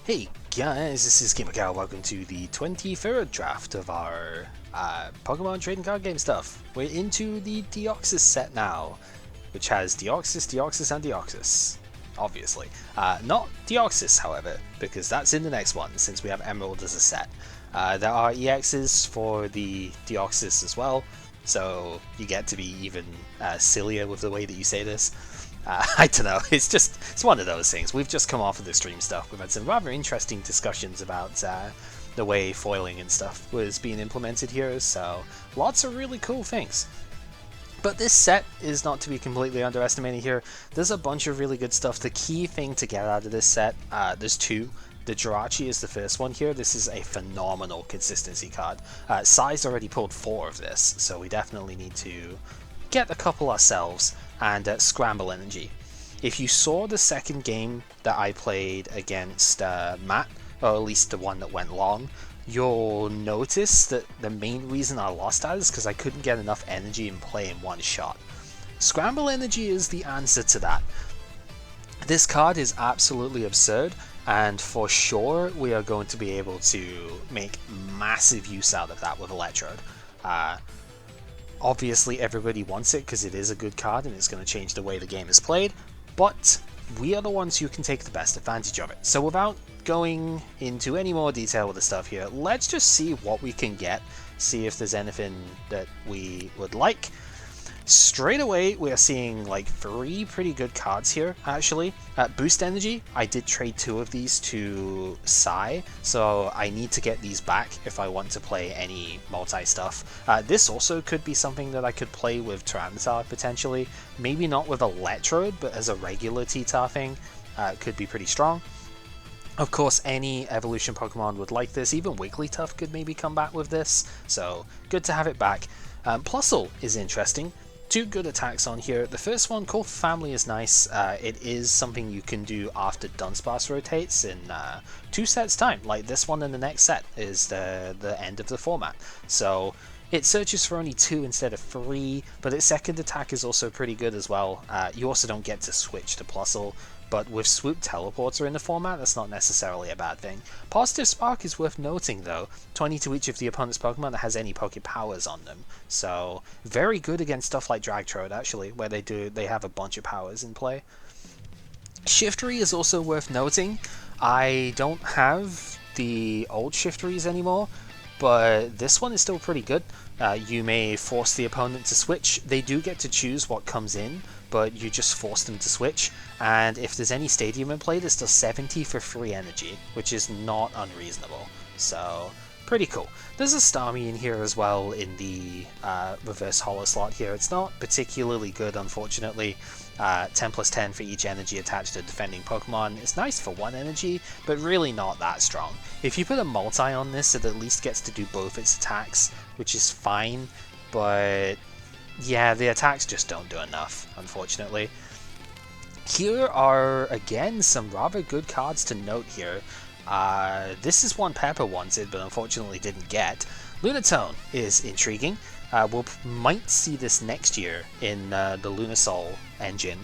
Hey guys, this is gamechanger. Welcome to the 23rd draft of our Pokemon trading card game stuff. We're into the Deoxys set now, which has Deoxys, and Deoxys. Obviously. Not Deoxys, however, because that's in the next one, since we have Emerald as a set. There are EXs for the Deoxys as well, so you get to be even sillier with the way that you say this. I don't know, it's one of those things. We've just come off of the stream stuff. We've had some rather interesting discussions about the way foiling and stuff was being implemented here, so lots of really cool things. But this set is not to be completely underestimated here. There's a bunch of really good stuff. The key thing to get out of this set, there's two. The Jirachi is the first one here. This is a phenomenal consistency card. Sai's already pulled 4 of this, so we definitely need to get a couple ourselves. And Scramble Energy. If you saw the second game that I played against Matt, or at least the one that went long, you'll notice that the main reason I lost that is because I couldn't get enough energy in play in one shot. Scramble Energy is the answer to that. This card is absolutely absurd, and for sure we are going to be able to make massive use out of that with Electrode. Obviously everybody wants it because it is a good card and it's going to change the way the game is played, but we are the ones who can take the best advantage of it. So without going into any more detail with the stuff here, let's just see what we can get, see if there's anything that we would like. Straight away, we are seeing like 3 pretty good cards here, actually. Boost Energy, I did trade 2 of these to Sai, so I need to get these back if I want to play any multi-stuff. This also could be something that I could play with Tyranitar, potentially. Maybe not with Electrode, but as a regular T-Tar thing, could be pretty strong. Of course, any evolution Pokemon would like this. Even Wigglytuff could maybe come back with this, so good to have it back. Plusle is interesting. 2 good attacks on here. The first one, Call for Family, is nice. It is something you can do after Dunsparce rotates in 2 sets time. Like this one and the next set is the end of the format. So it searches for only 2 instead of 3, but its second attack is also pretty good as well. You also don't get to switch to Plusle, but with Swoop Teleporter in the format, that's not necessarily a bad thing. Positive Spark is worth noting though, 20 to each of the opponent's Pokemon that has any Poké Powers on them. So very good against stuff like Dragtrode actually, where they have a bunch of powers in play. Shiftry is also worth noting. I don't have the old Shiftrys anymore, but this one is still pretty good. You may force the opponent to switch. They do get to choose what comes in, but you just force them to switch, and if there's any stadium in play, this does 70 for free energy, which is not unreasonable, so pretty cool. There's a Starmie in here as well in the reverse holo slot here. It's not particularly good, unfortunately. 10 plus 10 for each energy attached to defending Pokemon. It's nice for 1 energy, but really not that strong. If you put a multi on this, it at least gets to do both its attacks, which is fine, but yeah, the attacks just don't do enough, unfortunately. Here are, again, some rather good cards to note here. This is one Pepper wanted, but unfortunately didn't get. Lunatone is intriguing. We might see this next year in the Lunasol engine.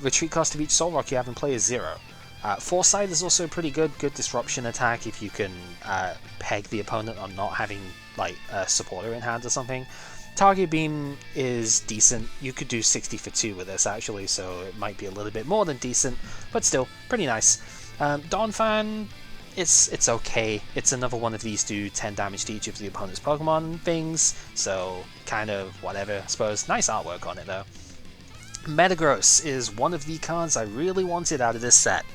Retreat cost of each Soul Rock you have in play is 0. Foresight is also pretty good. Good disruption attack if you can peg the opponent on not having like a supporter in hand or something. Target Beam is decent. You could do 60 for 2 with this actually, so it might be a little bit more than decent, but still pretty nice. Donphan, it's okay. It's another one of these do 10 damage to each of the opponent's Pokemon things, so kind of whatever, I suppose. Nice artwork on it though. Metagross is one of the cards I really wanted out of this set.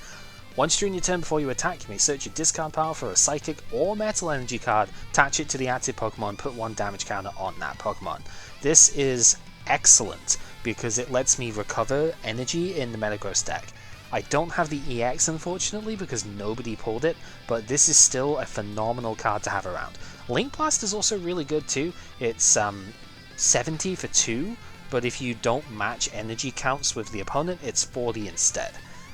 Once during your turn before you attack, you may search your discard pile for a Psychic or Metal Energy card, attach it to the active Pokemon, put 1 damage counter on that Pokemon. This is excellent because it lets me recover energy in the Metagross deck. I don't have the EX unfortunately because nobody pulled it, but this is still a phenomenal card to have around. Link Blast is also really good too. It's 70 for 2, but if you don't match energy counts with the opponent, it's 40 instead.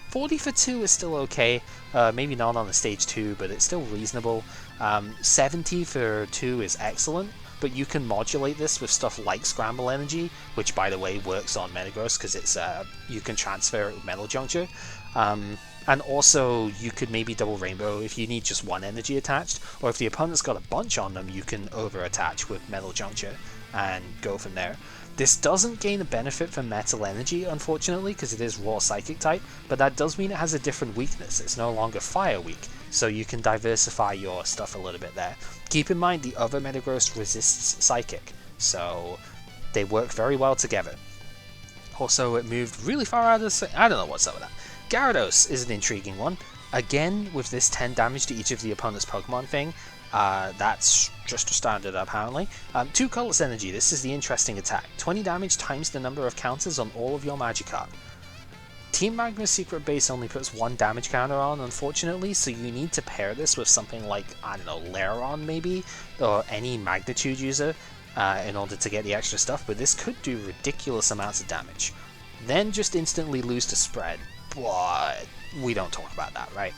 40 for 2 is still okay, maybe not on the stage 2, but it's still reasonable. 70 for 2 is excellent, but you can modulate this with stuff like Scramble Energy, which by the way works on Metagross because it's you can transfer it with Metal Juncture. And also, you could maybe double Rainbow if you need just one energy attached, or if the opponent's got a bunch on them, you can over-attach with Metal Juncture and go from there. This doesn't gain a benefit from Metal Energy, unfortunately, because it is Raw Psychic type, but that does mean it has a different weakness. It's no longer Fire weak, so you can diversify your stuff a little bit there. Keep in mind, the other Metagross resists Psychic, so they work very well together. Also, it moved really far out of the... I don't know what's up with that. Gyarados is an intriguing one. Again, with this 10 damage to each of the opponent's Pokemon thing, that's just a standard apparently. 2 Colorless Energy, this is the interesting attack. 20 damage times the number of counters on all of your Magikarp. Team Magma's Secret Base only puts 1 damage counter on, unfortunately, so you need to pair this with something like, I don't know, Lairon maybe, or any Magnitude user, in order to get the extra stuff, but this could do ridiculous amounts of damage. Then just instantly lose to Spread, but we don't talk about that, right?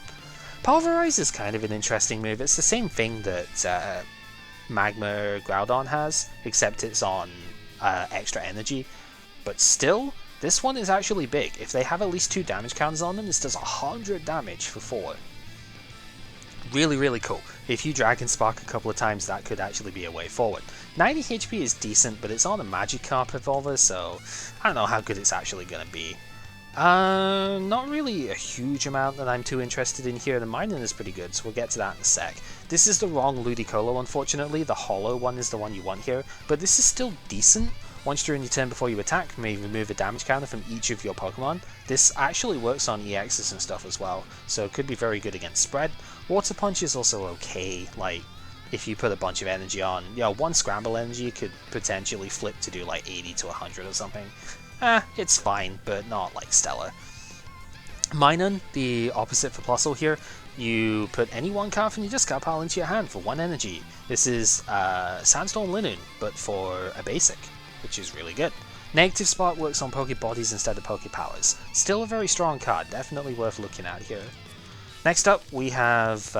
Pulverize is kind of an interesting move. It's the same thing that Magma Groudon has, except it's on extra energy, but still, this one is actually big. If they have at least 2 damage counters on them, this does 100 damage for 4. Really, really cool. If you Dragon Spark a couple of times, that could actually be a way forward. 90 HP is decent, but it's on a Magikarp Evolver, so I don't know how good it's actually going to be. Not really a huge amount that I'm too interested in here. The mining is pretty good, so we'll get to that in a sec. This is the wrong LudiCargo, unfortunately. The hollow one is the one you want here, but this is still decent. Once during your turn before you attack, you may remove a damage counter from each of your Pokemon. This actually works on EXs and stuff as well, so it could be very good against Spread. Water Punch is also okay, like, if you put a bunch of energy on, you know, 1 Scramble Energy could potentially flip to do like 80 to 100 or something. It's fine, but not like stellar. Minun, the opposite for Plusle here, you put any 1 card from your discard pile into your hand for 1 energy. This is Sandstorm Linoon, but for a basic, which is really good. Negative Spark works on Poke Bodies instead of Poke Powers. Still a very strong card, definitely worth looking at here. Next up, we have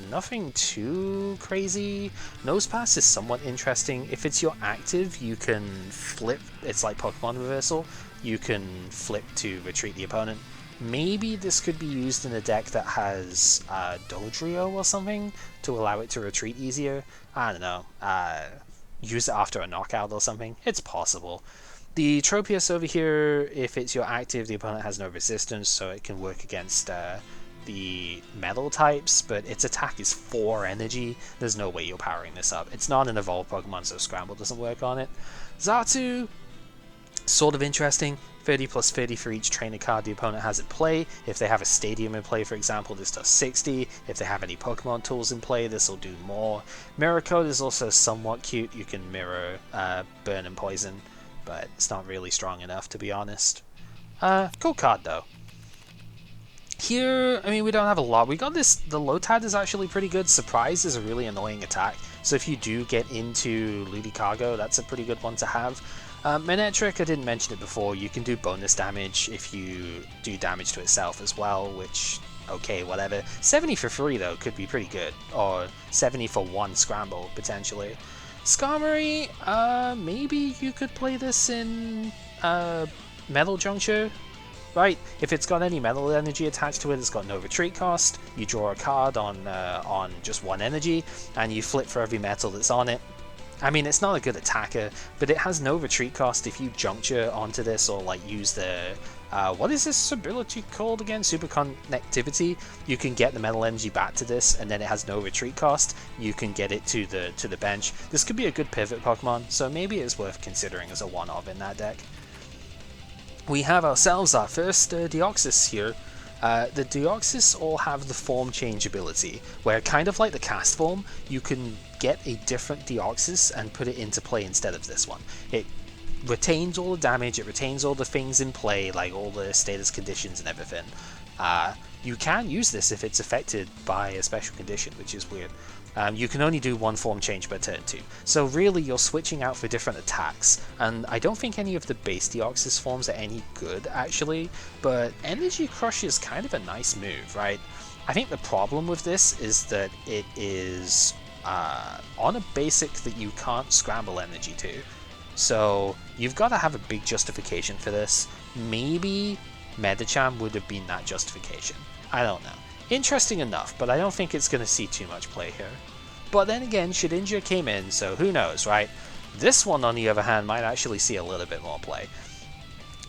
nothing too crazy. Nosepass is somewhat interesting. If it's your active, you can flip. It's like Pokemon Reversal. You can flip to retreat the opponent. Maybe this could be used in a deck that has Dodrio or something to allow it to retreat easier. I don't know. Use it after a knockout or something. It's possible. The Tropius over here, if it's your active, the opponent has no resistance, so it can work against the metal types, but its attack is 4 energy. There's no way you're powering this up. It's not an evolved Pokemon, so Scramble doesn't work on it. Xatu, sort of interesting. 30 plus 30 for each trainer card the opponent has at play. If they have a stadium in play, for example, this does 60. If they have any Pokemon tools in play, this will do more. Mirror Code is also somewhat cute. You can mirror Burn and Poison, but it's not really strong enough, to be honest. Cool card, though. Here, I mean, we don't have a lot. We got this, the Lotad is actually pretty good. Surprise is a really annoying attack, so if you do get into LudiCargo, that's a pretty good one to have. Manectric, I didn't mention it before, you can do bonus damage if you do damage to itself as well, which, okay, whatever. 70 for free, though, could be pretty good, or 70 for 1 Scramble, potentially. Skarmory, maybe you could play this in Metal Juncture. Right, if it's got any metal energy attached to it, it's got no retreat cost, you draw a card on just 1 energy, and you flip for every metal that's on it. I mean, it's not a good attacker, but it has no retreat cost. If you juncture onto this, or like use the, what is this ability called again? Super Connectivity, you can get the metal energy back to this, and then it has no retreat cost. You can get it to the bench. This could be a good pivot Pokemon, so maybe it's worth considering as a one-of in that deck. We have ourselves our first Deoxys here. The Deoxys all have the form change ability, where kind of like the cast form, you can get a different Deoxys and put it into play instead of this one. It retains all the damage, it retains all the things in play, like all the status conditions and everything. You can use this if it's affected by a special condition, which is weird. You can only do 1 form change per turn too. So really you're switching out for different attacks, and I don't think any of the base Deoxys forms are any good actually, but Energy Crush is kind of a nice move, right? I think the problem with this is that it is on a basic that you can't Scramble Energy to. So you've got to have a big justification for this. Maybe Medicham would have been that justification. I don't know. Interesting enough, but I don't think it's going to see too much play here. But then again, Shedinja came in, so who knows, right? This one, on the other hand, might actually see a little bit more play.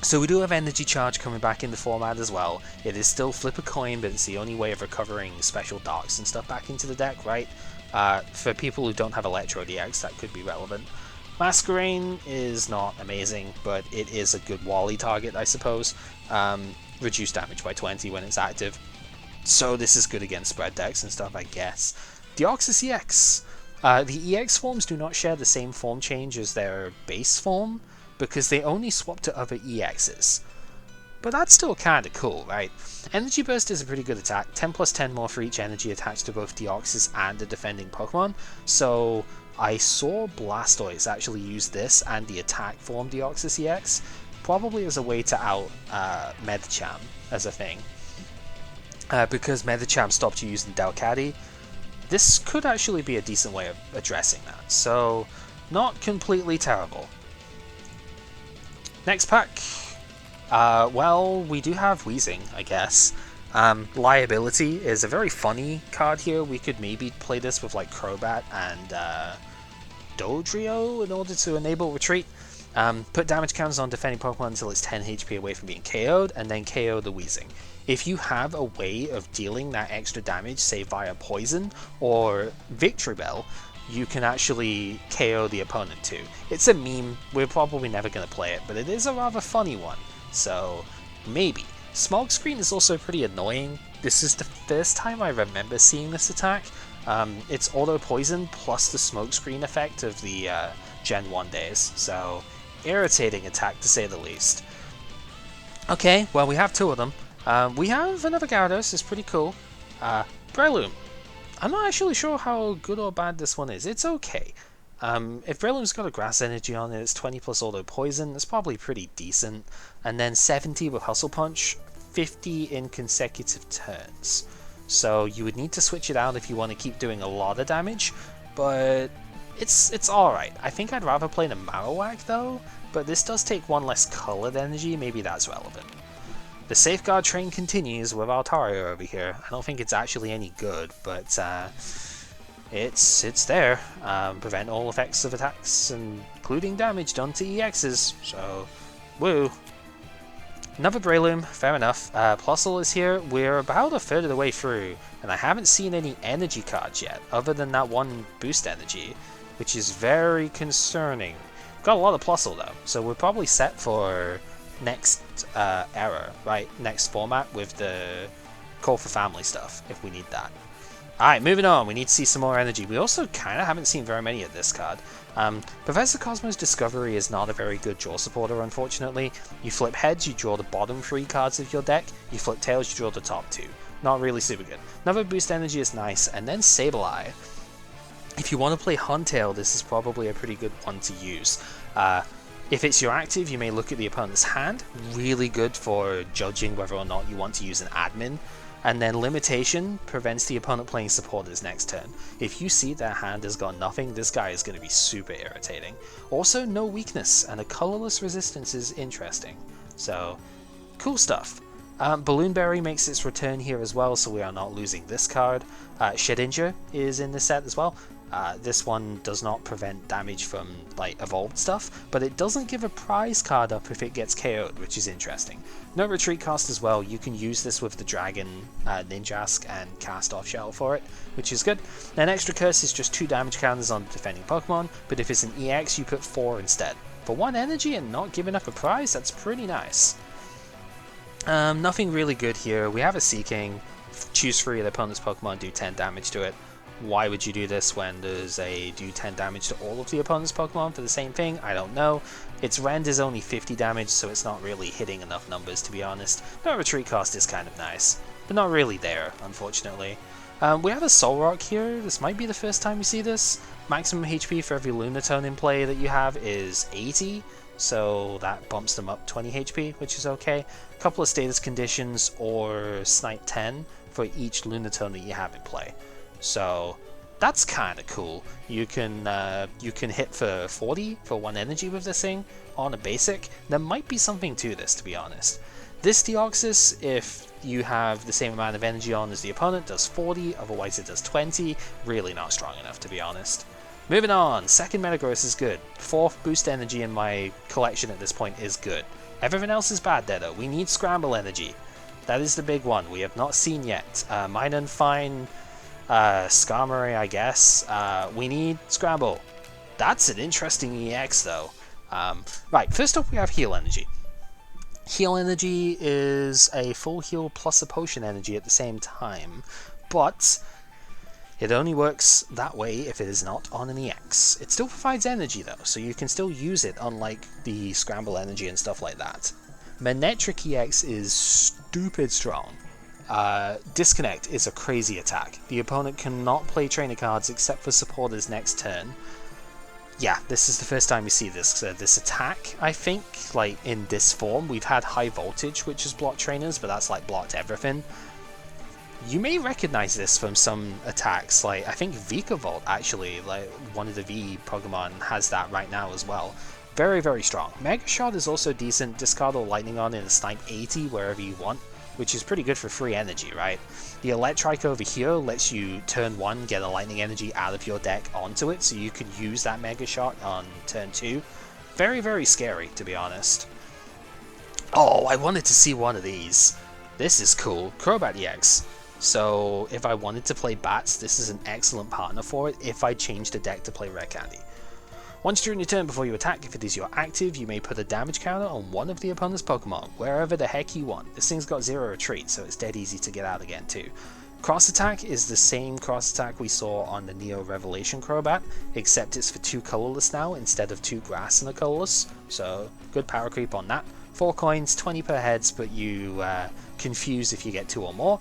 So we do have Energy Charge coming back in the format as well. It is still flip a coin, but it's the only way of recovering special darks and stuff back into the deck, right? For people who don't have Electro DX, that could be relevant. Masquerain is not amazing, but it is a good Wally target, I suppose. Reduced damage by 20 when it's active. So this is good against spread decks and stuff, I guess. Deoxys EX. The EX forms do not share the same form change as their base form, because they only swap to other EXs. But that's still kinda cool, right? Energy Burst is a pretty good attack, 10 plus 10 more for each energy attached to both Deoxys and the defending Pokemon, so I saw Blastoise actually use this and the attack form Deoxys EX, probably as a way to out Medicham as a thing. Because Medicham stopped using Delcatty, this could actually be a decent way of addressing that, so not completely terrible. Next pack, well, we do have Weezing, I guess. Liability is a very funny card here. We could maybe play this with like Crobat and Dodrio in order to enable retreat. Put damage counters on defending Pokemon until it's 10 HP away from being KO'd, and then KO the Weezing. If you have a way of dealing that extra damage, say via Poison or Victory Bell, you can actually KO the opponent too. It's a meme, we're probably never going to play it, but it is a rather funny one, so maybe. Smokescreen is also pretty annoying. This is the first time I remember seeing this attack. It's auto poison plus the smokescreen effect of the Gen 1 days, so irritating attack to say the least. Okay, well we have two of them. We have another Gyarados, it's pretty cool. Breloom. I'm not actually sure how good or bad this one is. It's okay. If Breloom's got a Grass Energy on it, it's 20 plus auto poison, it's probably pretty decent. And then 70 with Hustle Punch, 50 in consecutive turns. So you would need to switch it out if you want to keep doing a lot of damage, but it's alright. I think I'd rather play the Marowak though, but this does take one less colored energy, maybe that's relevant. The Safeguard train continues with Altaria over here. I don't think it's actually any good, but it's there. Prevent all effects of attacks, including damage done to EXs, so woo. Another Breloom, fair enough. Plusle is here. We're about a third of the way through, and I haven't seen any energy cards yet, other than that one boost energy, which is very concerning. Got a lot of Plusle though, so we're probably set for next era, right? Next format with the Call for Family stuff, if we need that. Alright, moving on, we need to see some more energy. We also kind of haven't seen very many of this card. Professor Cosmo's Discovery is not a very good draw supporter, unfortunately. You flip heads, you draw the bottom 3 cards of your deck. You flip tails, you draw the top 2. Not really super good. Another boost energy is nice, and then Sableye. If you want to play Huntail, this is probably a pretty good one to use. If it's your active, you may look at the opponent's hand, really good for judging whether or not you want to use an admin. And then Limitation prevents the opponent playing supporters next turn. If you see their hand has got nothing, this guy is going to be super irritating. Also, no weakness, and a colorless resistance is interesting. So, cool stuff. Balloonberry makes its return here as well, so we are not losing this card. Shedinja is in this set as well. This one does not prevent damage from like evolved stuff, but it doesn't give a prize card up if it gets KO'd, which is interesting. No retreat cost as well. You can use this with the Dragon Ninjask and cast off Shell for it, which is good. Then Extra Curse is just 2 damage counters on the defending Pokemon, but if it's an EX you put 4 instead. For 1 energy and not giving up a prize, that's pretty nice. Nothing really good here. We have a Seaking. Choose 3 of the opponent's Pokemon, do 10 damage to it. Why would you do this when there's a do 10 damage to all of the opponent's Pokemon for the same thing? I don't know. Its rend is only 50 damage, so it's not really hitting enough numbers, to be honest. No retreat cost is kind of nice, but not really there, unfortunately. We have a Solrock here. This might be the first time we see this. Maximum HP for every Lunatone in play that you have is 80, so that bumps them up 20 HP, which is okay. A couple of status conditions or Snipe 10 for each Lunatone that you have in play. So that's kind of cool. You can hit for 40 for 1 energy with this thing on a basic. There might be something to this, to be honest. This Deoxys, if you have the same amount of energy on as the opponent, does 40, otherwise it does 20. Really not strong enough, to be honest. Moving on, second Metagross is good. Fourth boost energy in my collection at this point is good. Everything else is bad there though. We need Scramble Energy. That is the big one we have not seen yet. Mine and Fine, Skarmory, I guess. We need Scramble. That's an interesting EX though. Right, first up we have Heal Energy. Heal Energy is a full heal plus a potion energy at the same time, but it only works that way if it is not on an EX. It still provides energy though, so you can still use it, unlike the Scramble Energy and stuff like that. Manectric EX is stupid strong. Disconnect is a crazy attack. The opponent cannot play trainer cards except for supporters next turn. Yeah, this is the first time we see this attack, I think, like in this form. We've had High Voltage, which has blocked trainers, but that's like blocked everything. You may recognize this from some attacks, like I think Vikavolt actually, like one of the V Pokemon has that right now as well. Very, very strong. Mega Shot is also decent. Discard all Lightning on and snipe 80 wherever you want, which is pretty good for free energy, right? The Electrike over here lets you turn 1 get a Lightning Energy out of your deck onto it, so you can use that Mega Shot on turn 2. Very, very scary, to be honest. Oh, I wanted to see one of these. This is cool. Crobat EX. So if I wanted to play Bats, this is an excellent partner for it if I changed the deck to play Rare Candy. Once during your turn before you attack, if it is your active, you may put a damage counter on one of the opponent's Pokemon, wherever the heck you want. This thing's got 0 retreat, so it's dead easy to get out again too. Cross attack is the same cross attack we saw on the Neo Revelation Crobat, except it's for 2 colorless now instead of 2 grass and a colorless, so good power creep on that. 4 coins, 20 per heads, but you confuse if you get 2 or more.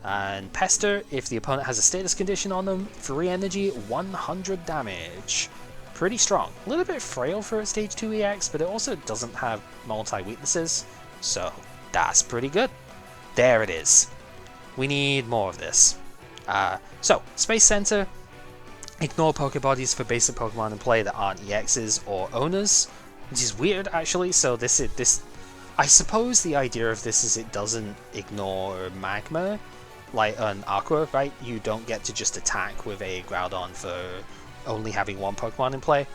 And Pester, if the opponent has a status condition on them, 3 energy, 100 damage. Pretty strong. A little bit frail for a stage 2 EX, but it also doesn't have multi-weaknesses, so that's pretty good. There it is. We need more of this. So, Space Center, ignore Pokebodies for basic Pokemon in play that aren't EXs or owners, which is weird actually, so this I suppose the idea of this is it doesn't ignore Magma, like an Aqua, right? You don't get to just attack with a Groudon for only having 1 Pokemon in play.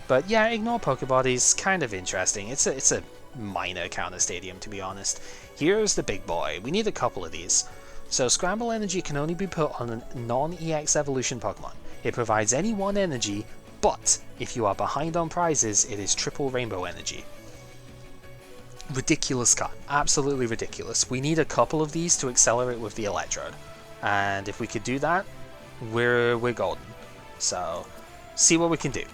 But yeah, ignore Pokebodies, kind of interesting. It's a minor counter stadium, to be honest. Here's the big boy. We need a couple of these. So Scramble Energy can only be put on a non-EX evolution Pokemon. It provides any 1 energy, but if you are behind on prizes, it is triple Rainbow Energy. Ridiculous card. Absolutely ridiculous. We need a couple of these to accelerate with the Electrode. And if we could do that, we're golden. So, see what we can do.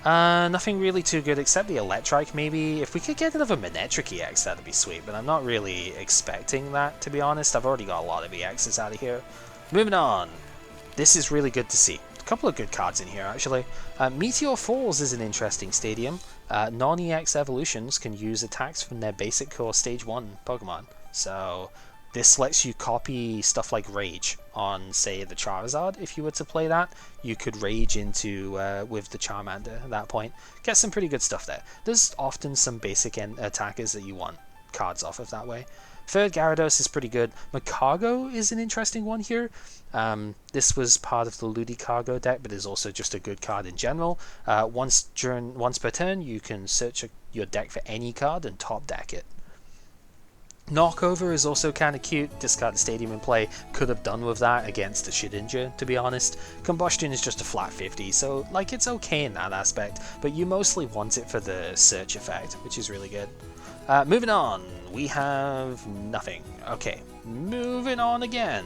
Nothing really too good except the Electrike maybe. If we could get another Manectric EX, that'd be sweet, but I'm not really expecting that, to be honest. I've already got a lot of EXs out of here. Moving on. This is really good to see. A couple of good cards in here, actually. Meteor Falls is an interesting stadium. Non-EX evolutions can use attacks from their basic core Stage 1 Pokemon. So, this lets you copy stuff like Rage on, say, the Charizard. If you were to play that, you could Rage into with the Charmander at that point. Get some pretty good stuff there. There's often some basic attackers that you want cards off of that way. Third Gyarados is pretty good. Metagross is an interesting one here. This was part of the LudiCargo deck, but is also just a good card in general. Once per turn, you can search your deck for any card and top deck it. Knockover is also kind of cute. Discard the stadium in play. Could have done with that against a Shedinja, to be honest. Combustion is just a flat 50, so like it's okay in that aspect, but you mostly want it for the search effect, which is really good. Moving on, we have nothing. Okay, moving on again.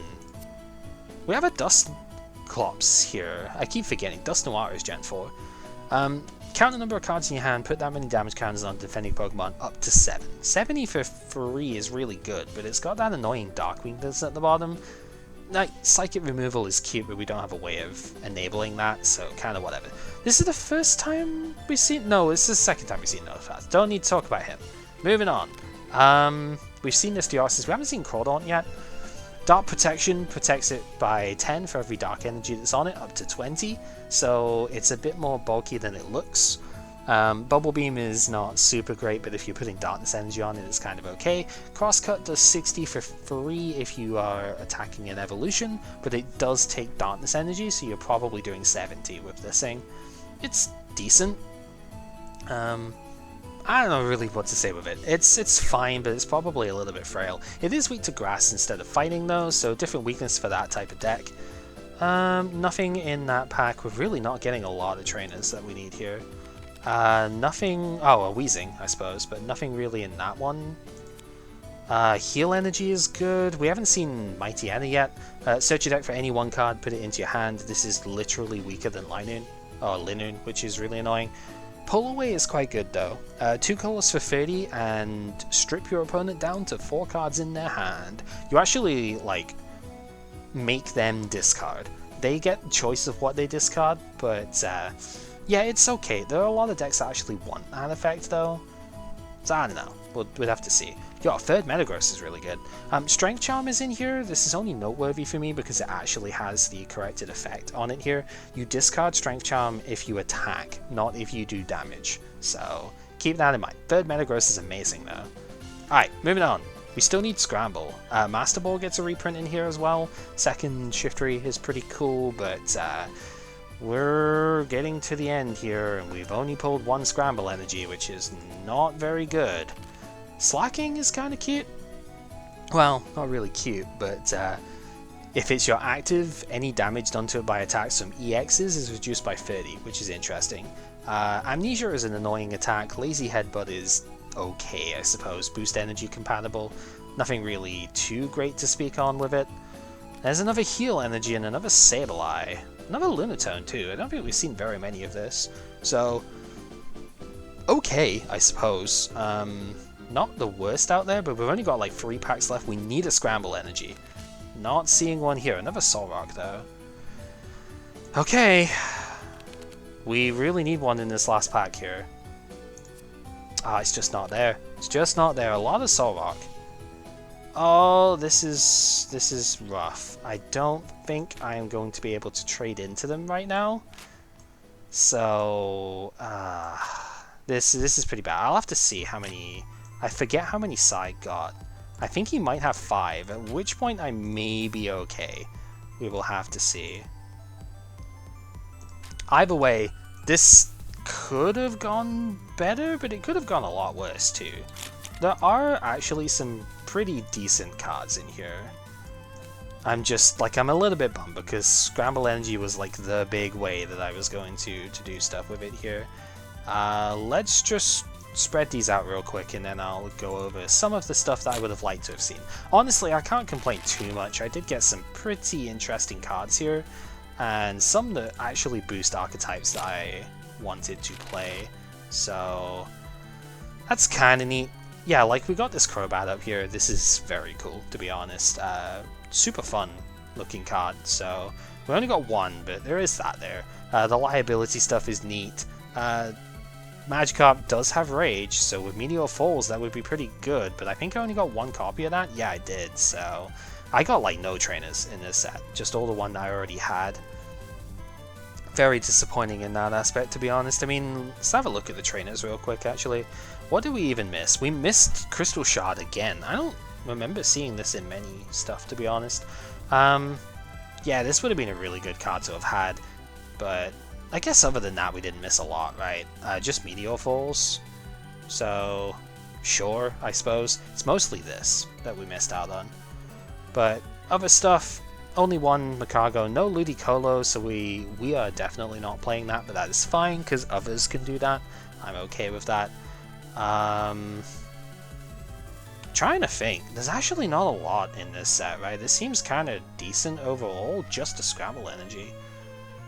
We have a Dusclops here. I keep forgetting. Dusknoir is Gen 4. Count the number of cards in your hand, put that many damage counters on defending Pokemon up to 7. 70 for free is really good, but it's got that annoying Dark weakness at the bottom. Like, Psychic Removal is cute, but we don't have a way of enabling that, so kind of whatever. This is the first time we've seen... No, this is the second time we've seen Notifath. Don't need to talk about him. Moving on. We've seen this Deoxys. We haven't seen Crawdaunt yet. Dark Protection protects it by 10 for every Dark Energy that's on it, up to 20, so it's a bit more bulky than it looks. Bubble Beam is not super great, but if you're putting Darkness Energy on it, it's kind of okay. Crosscut does 60 for free if you are attacking an evolution, but it does take Darkness Energy, so you're probably doing 70 with this thing. It's decent. I don't know really what to say with it. It's fine, but it's probably a little bit frail. It is weak to grass instead of fighting though, so different weakness for that type of deck. Nothing in that pack. We're really not getting a lot of trainers that we need here. Nothing... Oh, a Weezing, I suppose, but nothing really in that one. Heal Energy is good. We haven't seen Mighty Anna yet. Search your deck for any one card, put it into your hand. This is literally weaker than Linoon, or Linoon, which is really annoying. Pull Away is quite good though. 2 colors for 30 and strip your opponent down to 4 cards in their hand. You actually, like, make them discard. They get choice of what they discard, but yeah, it's okay. There are a lot of decks that actually want that effect though, so I don't know. We'd have to see. Yo, third Metagross is really good. Strength Charm is in here. This is only noteworthy for me because it actually has the corrected effect on it here. You discard Strength Charm if you attack, not if you do damage. So keep that in mind. Third Metagross is amazing though. Alright, moving on. We still need Scramble. Master Ball gets a reprint in here as well. Second Shiftry is pretty cool, but we're getting to the end here and we've only pulled 1 Scramble Energy, which is not very good. Slacking is kind of cute. Well, not really cute, but if it's your active, any damage done to it by attacks from EXs is reduced by 30, which is interesting. Amnesia is an annoying attack. Lazy Headbutt is okay, I suppose. Boost Energy compatible. Nothing really too great to speak on with it. There's another Heal Energy and another Sableye. Another Lunatone too. I don't think we've seen very many of this. So, okay, I suppose. Not the worst out there, but we've only got like 3 packs left. We need a Scramble Energy. Not seeing one here. Another Solrock though. Okay. We really need one in this last pack here. Ah, it's just not there. It's just not there. A lot of Solrock. Oh, this is rough. I don't think I am going to be able to trade into them right now. So, this is pretty bad. I'll have to see how many... I forget how many Sai got. I think he might have 5, at which point I may be okay. We will have to see. Either way, this could have gone better, but it could have gone a lot worse too. There are actually some pretty decent cards in here. I'm a little bit bummed because Scramble Energy was like the big way that I was going to do stuff with it here. Let's just spread these out real quick and then I'll go over some of the stuff that I would have liked to have seen. Honestly, I can't complain too much. I did get some pretty interesting cards here and some that actually boost archetypes that I wanted to play. So that's kind of neat. Yeah, like we got this Crobat up here. This is very cool, to be honest. Super fun looking card. So we only got 1, but there is that there. The liability stuff is neat. Magikarp does have Rage, so with Meteor Falls that would be pretty good, but I think I only got 1 copy of that? Yeah, I did, so... I got like no trainers in this set, just all the one that I already had. Very disappointing in that aspect, to be honest. I mean, let's have a look at the trainers real quick, actually. What did we even miss? We missed Crystal Shard again. I don't remember seeing this in many stuff, to be honest. Yeah, this would have been a really good card to have had, but... I guess other than that, we didn't miss a lot, right? Just Meteor Falls. So, sure, I suppose. It's mostly this that we missed out on. But other stuff, only 1 LudiCargo, no LudiCargo, so we are definitely not playing that, but that is fine, because others can do that. I'm okay with that. Trying to think. There's actually not a lot in this set, right? This seems kind of decent overall, just a Scramble Energy.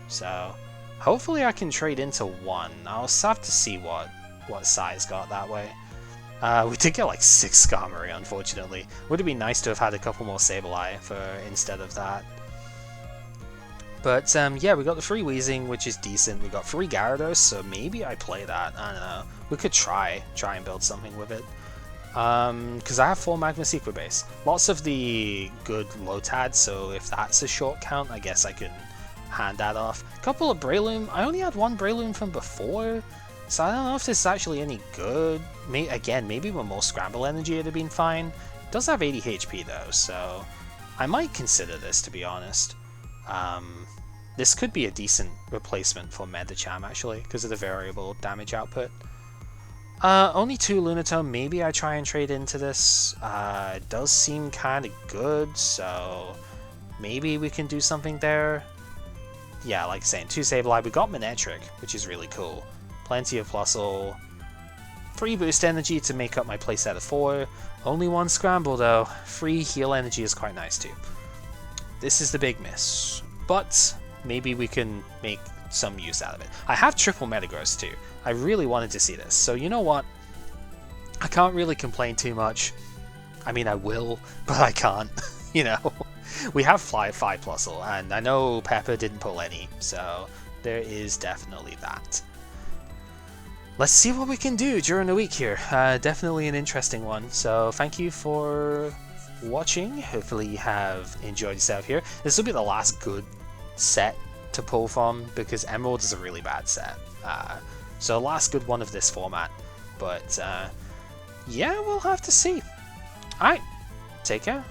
So... hopefully I can trade into 1. I'll have to see what size got that way. We did get like 6 Skarmory, unfortunately. Would have been nice to have had a couple more Sableye instead of that. But yeah, we got the free Weezing, which is decent. We got free Gyarados, so maybe I play that. I don't know. We could try and build something with it. Because I have 4 Magma Secret Base. Lots of the good Lotads, so if that's a short count, I guess I can hand that off. A couple of Breloom. I only had 1 Breloom from before. So I don't know if this is actually any good. Again, maybe with more Scramble Energy it'd have been fine. It does have 80 HP though, so I might consider this, to be honest. This could be a decent replacement for Medicham actually, because of the variable damage output. Only 2 Lunatone, maybe I try and trade into this. It does seem kind of good, so maybe we can do something there. Yeah, like saying 2 Sableye, we got Manectric, which is really cool. Plenty of Plusle. 3 Boost Energy to make up my playset of 4. Only 1 Scramble though. 3 Heal Energy is quite nice too. This is the big miss, but maybe we can make some use out of it. I have triple Metagross too. I really wanted to see this, so you know what? I can't really complain too much. I mean, I will, but I can't, you know? We have 5 Plusle, and I know Pepper didn't pull any, so there is definitely that. Let's see what we can do during the week here. Definitely an interesting one, so thank you for watching. Hopefully you have enjoyed yourself here. This will be the last good set to pull from, because Emerald is a really bad set. So last good one of this format, but yeah, we'll have to see. Alright, take care.